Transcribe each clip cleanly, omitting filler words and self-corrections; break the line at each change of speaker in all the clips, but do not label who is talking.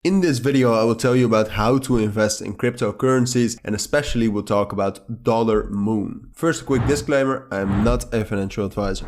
In this video, I will tell you about how to invest in cryptocurrencies, and especially we'll talk about Dollarmoon. First, a quick disclaimer, I am not a financial advisor.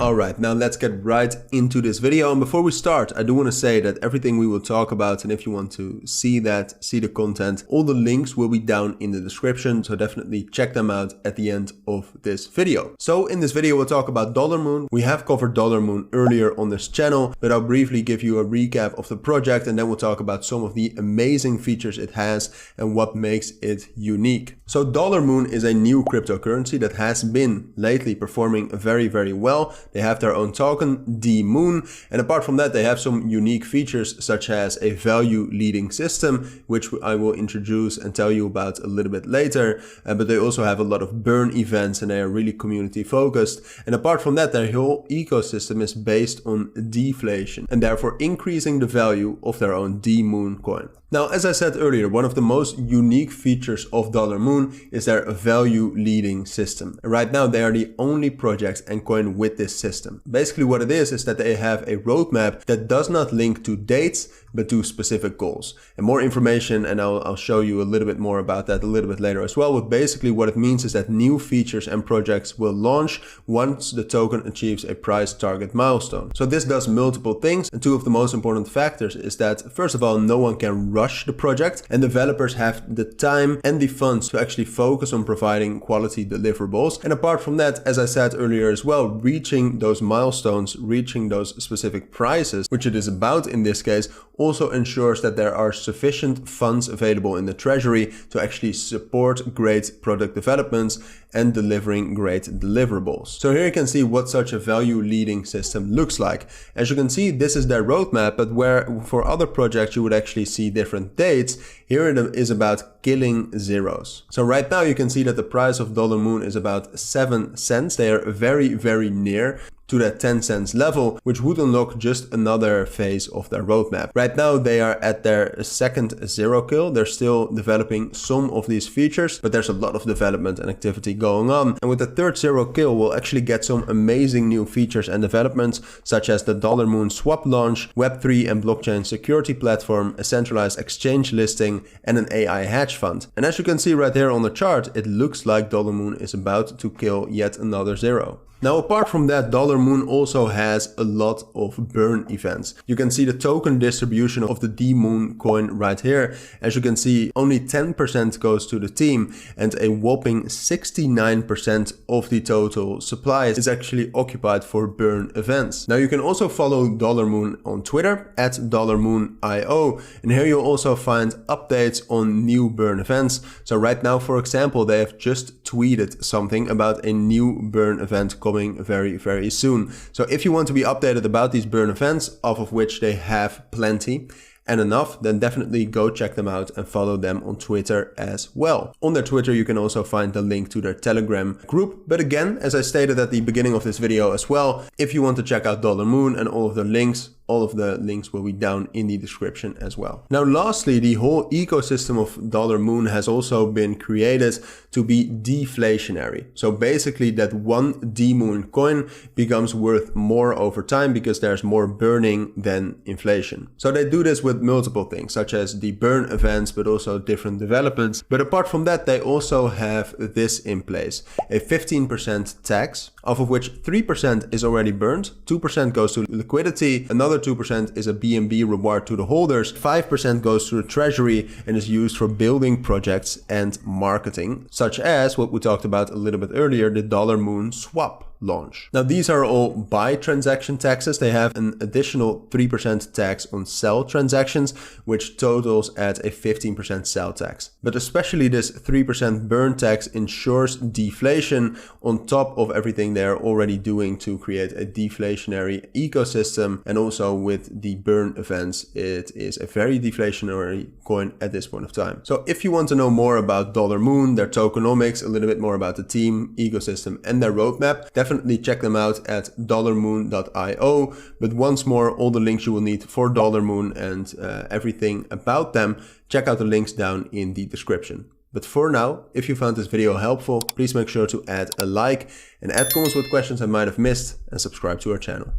Alright, now let's get right into this video. And before we start, I do want to say that everything we will talk about, and if you want to see the content, all the links will be down in the description. So definitely check them out at the end of this video. So in this video, we'll talk about Dollarmoon. We have covered Dollarmoon earlier on this channel, but I'll briefly give you a recap of the project, and then we'll talk about some of the amazing features it has and what makes it unique. So Dollarmoon is a new cryptocurrency that has been lately performing very, very well. They have their own token, D-Moon, and apart from that, they have some unique features such as a value leading system, which I will introduce and tell you about a little bit later. But they also have a lot of burn events, and they are really community focused. And apart from that, their whole ecosystem is based on deflation and therefore increasing the value of their own D-Moon coin. Now, as I said earlier, one of the most unique features of Dollarmoon is their value leading system. Right now, they are the only project and coin with this system. Basically what it is that they have a roadmap that does not link to dates, but to specific goals. And more information, and I'll show you a little bit more about that a little bit later as well. But basically what it means is that new features and projects will launch once the token achieves a price target milestone. So this does multiple things, and two of the most important factors is that, first of all, no one can rush the project, and developers have the time and the funds to actually focus on providing quality deliverables. And apart from that, as I said earlier as well, reaching those milestones, reaching those specific prices, which it is about in this case, also ensures that there are sufficient funds available in the treasury to actually support great product developments and delivering great deliverables. So here you can see what such a value leading system looks like. As you can see, this is their roadmap, but where for other projects you would actually see different dates, here it is about killing zeros. So right now you can see that the price of Dollarmoon is about 7 cents. They are very, very near to that 10 cents level, which would unlock just another phase of their roadmap. Right now they are at their second zero kill. They're still developing some of these features, but there's a lot of development and activity going on. And with the third zero kill, we'll actually get some amazing new features and developments, such as the Dollarmoon swap launch, Web3 and blockchain security platform, a centralized exchange listing, and an AI hedge fund. And as you can see right here on the chart, it looks like Dollarmoon is about to kill yet another zero. Now, apart from that, Dollarmoon also has a lot of burn events. You can see the token distribution of the D-Moon coin right here. As you can see, only 10% goes to the team, and a whopping 69% of the total supply is actually occupied for burn events. Now, you can also follow Dollarmoon on Twitter at Dollarmoon.io, and here you'll also find updates on new burn events. So right now, for example, they have just tweeted something about a new burn event coming very, very soon. So if you want to be updated about these burn events, of which they have plenty and enough, then definitely go check them out and follow them on Twitter as well. On their Twitter, you can also find the link to their Telegram group. But again, as I stated at the beginning of this video as well, if you want to check out Dollarmoon and all of the links will be down in the description as well. Now, lastly, the whole ecosystem of Dollarmoon has also been created to be deflationary. So basically that one D-Moon coin becomes worth more over time because there's more burning than inflation. So they do this with multiple things, such as the burn events, but also different developments. But apart from that, they also have this in place, a 15% tax, of which 3% is already burned, 2% goes to liquidity, another 2% is a BNB reward to the holders, 5% goes to the treasury and is used for building projects and marketing, such as what we talked about a little bit earlier, the Dollarmoon swap launch. Now, these are all buy transaction taxes. They have an additional 3% tax on sell transactions, which totals at a 15% sell tax. But especially this 3% burn tax ensures deflation on top of everything they're already doing to create a deflationary ecosystem. And also with the burn events, it is a very deflationary coin at this point of time. So if you want to know more about Dollarmoon, their tokenomics, a little bit more about the team, ecosystem, and their roadmap, definitely check them out at Dollarmoon.io. But once more, all the links you will need for Dollarmoon and everything about them, check out the links down in the description. But for now, if you found this video helpful, please make sure to add a like and add comments with questions I might have missed, and subscribe to our channel.